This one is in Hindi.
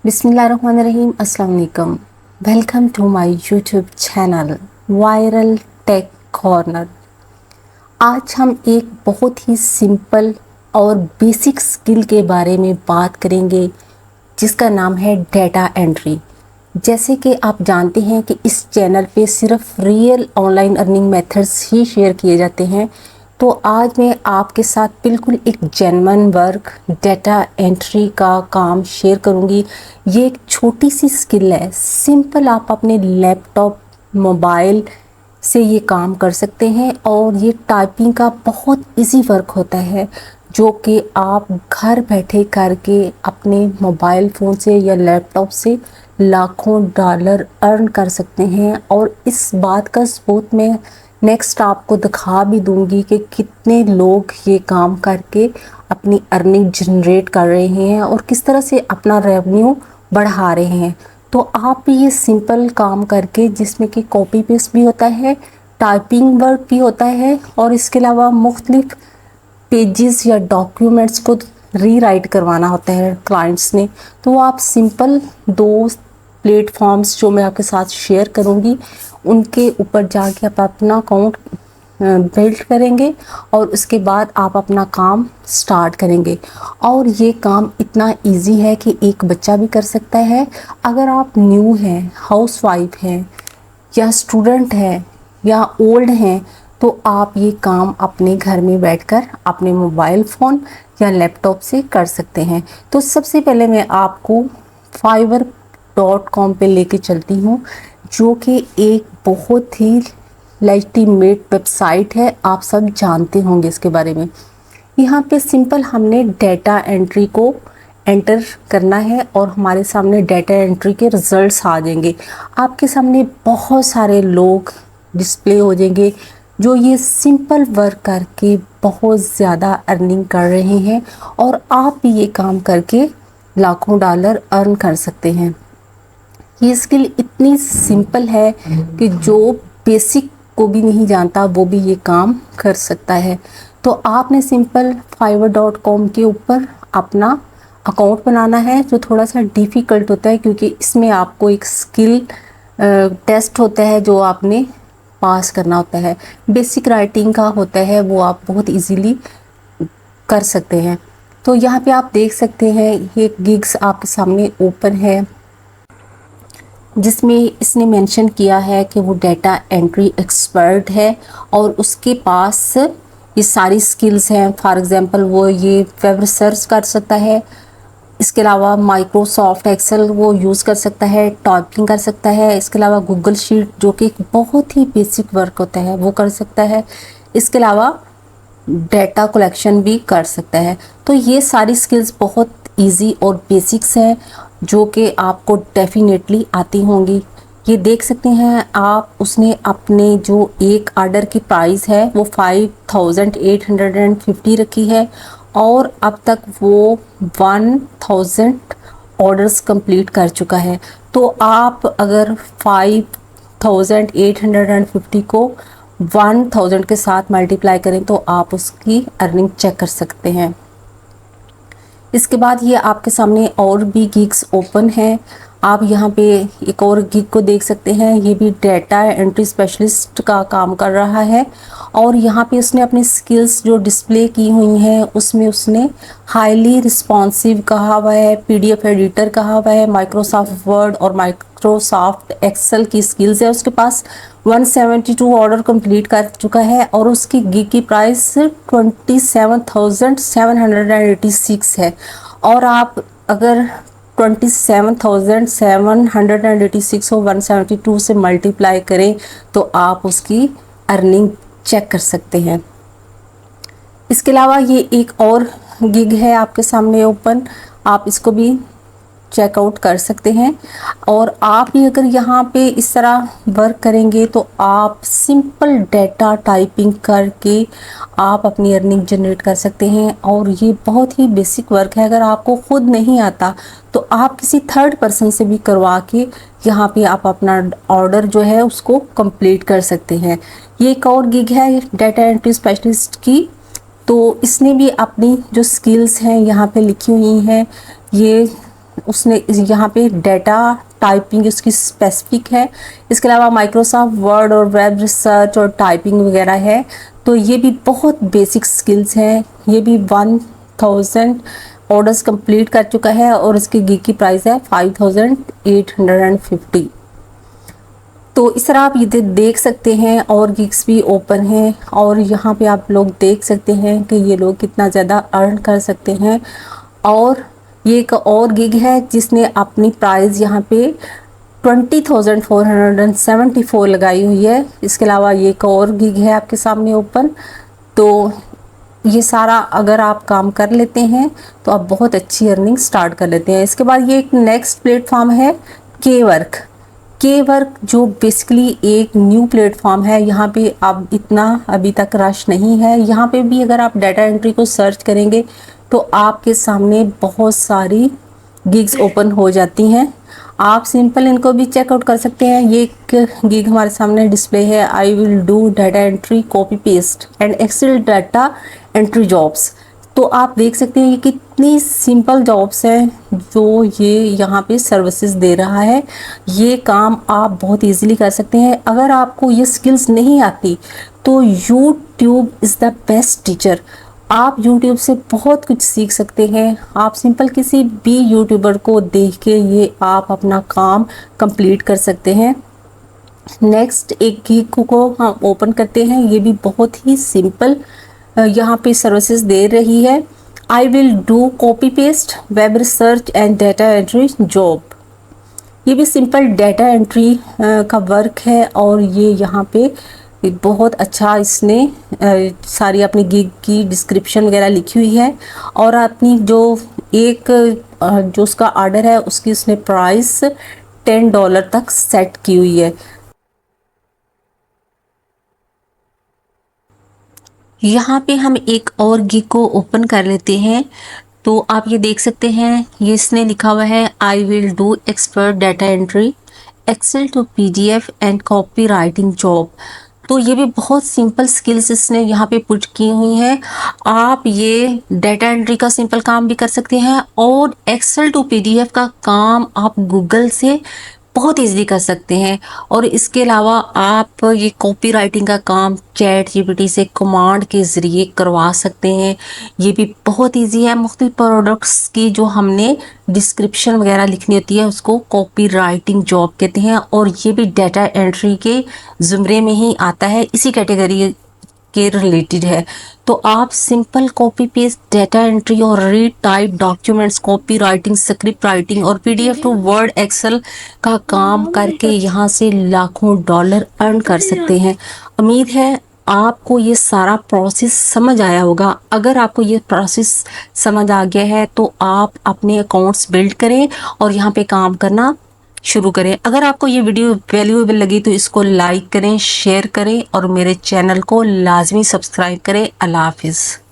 बिस्मिल्लाहिर्रहमानिर्रहीम, अस्सलाम वालेकुम। Welcome to my YouTube channel viral tech corner. आज हम एक बहुत ही सिंपल और बेसिक स्किल के बारे में बात करेंगे जिसका नाम है डेटा एंट्री। जैसे कि आप जानते हैं कि इस चैनल पे सिर्फ रियल ऑनलाइन अर्निंग मेथड्स ही शेयर किए जाते हैं, तो आज मैं आपके साथ बिल्कुल एक जेन्युइन वर्क डेटा एंट्री का काम शेयर करूंगी। ये एक छोटी सी स्किल है, सिंपल आप अपने लैपटॉप मोबाइल से ये काम कर सकते हैं और ये टाइपिंग का बहुत इजी वर्क होता है जो कि आप घर बैठे करके अपने मोबाइल फ़ोन से या लैपटॉप से लाखों डॉलर अर्न कर सकते हैं। और इस बात का सबूत मैं नेक्स्ट आपको दिखा भी दूंगी कि कितने लोग ये काम करके अपनी अर्निंग जनरेट कर रहे हैं और किस तरह से अपना रेवेन्यू बढ़ा रहे हैं। तो आप भी ये सिंपल काम करके, जिसमें कि कॉपी पेस्ट भी होता है, टाइपिंग वर्क भी होता है और इसके अलावा मुख्तलिफ पेजेस या डॉक्यूमेंट्स को रीराइट करवाना होता है क्लाइंट्स ने, तो आप सिंपल दो प्लेटफॉर्म्स जो मैं आपके साथ शेयर करूंगी उनके ऊपर जाके आप अपना अकाउंट बिल्ड करेंगे और उसके बाद आप अपना काम स्टार्ट करेंगे। और ये काम इतना इजी है कि एक बच्चा भी कर सकता है। अगर आप न्यू हैं, हाउसवाइफ हैं या स्टूडेंट हैं या ओल्ड हैं, तो आप ये काम अपने घर में बैठकर अपने मोबाइल फ़ोन या लैपटॉप से कर सकते हैं। तो सबसे पहले मैं आपको fiverr.com पे लेके चलती हूँ, जो कि एक बहुत ही लेजिटिमेट वेबसाइट है। आप सब जानते होंगे इसके बारे में। यहाँ पे सिंपल हमने डेटा एंट्री को एंटर करना है और हमारे सामने डेटा एंट्री के रिजल्ट्स आ जाएंगे। आपके सामने बहुत सारे लोग डिस्प्ले हो जाएंगे जो ये सिंपल वर्क करके बहुत ज़्यादा अर्निंग कर रहे हैं और आप भी ये काम करके लाखों डॉलर अर्न कर सकते हैं। ये स्किल इतनी सिंपल है कि जो बेसिक को भी नहीं जानता वो भी ये काम कर सकता है। तो आपने सिंपल fiverr.com के ऊपर अपना अकाउंट बनाना है, जो थोड़ा सा डिफ़िकल्ट होता है क्योंकि इसमें आपको एक स्किल टेस्ट होता है जो आपने पास करना होता है। बेसिक राइटिंग का होता है, वो आप बहुत इजीली कर सकते हैं। तो यहाँ पे आप देख सकते हैं ये गिग्स आपके सामने ओपन है, जिसमें इसने मेंशन किया है कि वो डेटा एंट्री एक्सपर्ट है और उसके पास ये सारी स्किल्स हैं। फॉर एग्जांपल वो ये वेब रिसर्च कर सकता है, इसके अलावा माइक्रोसॉफ्ट एक्सेल वो यूज़ कर सकता है, टाइपिंग कर सकता है, इसके अलावा गूगल शीट जो कि बहुत ही बेसिक वर्क होता है वो कर सकता है, इसके अलावा डेटा कलेक्शन भी कर सकता है। तो ये सारी स्किल्स बहुत इजी और बेसिक्स हैं जो कि आपको डेफिनेटली आती होंगी। ये देख सकते हैं आप, उसने अपने जो एक ऑर्डर की प्राइस है वो 5850 रखी है और अब तक वो 1000 ऑर्डर्स कंप्लीट कर चुका है। तो आप अगर 5850 को 1000 के साथ मल्टीप्लाई करें तो आप उसकी अर्निंग चेक कर सकते हैं। इसके बाद ये आपके सामने और भी गिग्स ओपन हैं। आप यहाँ पे एक और गिग को देख सकते हैं, ये भी डेटा एंट्री स्पेशलिस्ट का काम कर रहा है और यहाँ पे उसने अपनी स्किल्स जो डिस्प्ले की हुई हैं उसमें उसने हाईली रिस्पॉन्सिव कहा हुआ है, पीडीएफ एडिटर कहा हुआ है, माइक्रोसॉफ्ट वर्ड और माइक्रोसॉफ्ट एक्सेल की स्किल्स है उसके पास। 172 ऑर्डर कंप्लीट कर चुका है और उसकी गिग की प्राइस 27,786 है। और आप अगर 27,786 को 172 से मल्टीप्लाई करें तो आप उसकी अर्निंग चेक कर सकते हैं। इसके अलावा ये एक और गिग है आपके सामने ओपन, आप इसको भी चेकआउट कर सकते हैं। और आप भी अगर यहाँ पे इस तरह वर्क करेंगे तो आप सिंपल डेटा टाइपिंग करके आप अपनी अर्निंग जनरेट कर सकते हैं। और ये बहुत ही बेसिक वर्क है, अगर आपको खुद नहीं आता तो आप किसी थर्ड पर्सन से भी करवा के यहाँ पे आप अपना ऑर्डर जो है उसको कंप्लीट कर सकते हैं। ये एक और गिग है डेटा एंट्री स्पेशलिस्ट की, तो इसने भी अपनी जो स्किल्स हैं यहाँ पे लिखी हुई हैं, ये उसने यहाँ पे डाटा टाइपिंग उसकी स्पेसिफिक है। इसके अलावा माइक्रोसॉफ्ट वर्ड और वेब रिसर्च और टाइपिंग वगैरह है। तो ये भी बहुत बेसिक स्किल्स हैं। ये भी 1000 ऑर्डर्स कंप्लीट कर चुका है और इसकी गिग की प्राइस है 5850। तो इस तरह आप ये देख सकते हैं और गिग्स भी ओपन हैं और यहाँ पे आप लोग देख सकते हैं कि ये लोग कितना ज़्यादा अर्न कर सकते हैं। और ये एक और गिग है जिसने अपनी प्राइस यहाँ पे 20,474 लगाई हुई है। इसके अलावा ये एक और गिग है आपके सामने ओपन। तो ये सारा अगर आप काम कर लेते हैं तो आप बहुत अच्छी अर्निंग स्टार्ट कर लेते हैं। इसके बाद ये एक नेक्स्ट प्लेटफॉर्म है के वर्क जो बेसिकली एक न्यू प्लेटफॉर्म है। यहाँ पे अब इतना अभी तक रश नहीं है। यहाँ पे भी अगर आप डाटा एंट्री को सर्च करेंगे तो आपके सामने बहुत सारी गिग्स ओपन हो जाती हैं। आप सिंपल इनको भी चेकआउट कर सकते हैं। ये एक गिग हमारे सामने डिस्प्ले है, I will do data entry copy paste and excel data entry jobs. तो आप देख सकते हैं ये कितनी सिंपल जॉब्स हैं जो ये यहाँ पे सर्विसेज दे रहा है। ये काम आप बहुत इजीली कर सकते हैं। अगर आपको ये स्किल्स नहीं आती तो YouTube is the best teacher. आप YouTube से बहुत कुछ सीख सकते हैं। आप सिंपल किसी भी यूट्यूबर को देख के ये आप अपना काम कंप्लीट कर सकते हैं। नेक्स्ट एक गिग को हम ओपन करते हैं। ये भी बहुत ही सिंपल यहाँ पे सर्विसेज दे रही है। I will do copy paste web research and data entry job. ये भी सिंपल डाटा एंट्री का वर्क है और ये यहाँ पे बहुत अच्छा इसने सारी अपनी गिग की डिस्क्रिप्शन वगैरह लिखी हुई है और अपनी जो उसका ऑर्डर है उसकी उसने प्राइस $10 तक सेट की हुई है। यहाँ पे हम एक और गिग को ओपन कर लेते हैं। तो आप ये देख सकते हैं ये इसने लिखा हुआ है I will do expert data entry excel to PDF and copywriting job. तो ये भी बहुत सिंपल स्किल्स इसने यहाँ पे पुट की हुई हैं। आप ये डाटा एंट्री का सिंपल काम भी कर सकते हैं और एक्सेल टू PDF का काम आप गूगल से बहुत इजीली कर सकते हैं। और इसके अलावा आप ये कॉपी राइटिंग का काम ChatGPT से कमांड के ज़रिए करवा सकते हैं। ये भी बहुत इजी है। मुख्तलिफ प्रोडक्ट्स की जो हमने डिस्क्रिप्शन वगैरह लिखनी होती है उसको कॉपी राइटिंग जॉब कहते हैं और ये भी डाटा एंट्री के ज़ुमरे में ही आता है, इसी कैटेगरी के रिलेटेड है। तो आप simple copy paste data entry और read type documents copy writing script writing और PDF टू वर्ड एक्सेल का काम करके यहाँ से लाखों डॉलर अर्न कर सकते हैं। उम्मीद है आपको ये सारा प्रोसेस समझ आया होगा। अगर आपको ये प्रोसेस समझ आ गया है तो आप अपने अकाउंट्स बिल्ड करें और यहाँ पे काम करना शुरू करें। अगर आपको ये वीडियो वैल्यूएबल लगी तो इसको लाइक करें, शेयर करें और मेरे चैनल को लाजमी सब्सक्राइब करें। अल्लाह हाफिज़।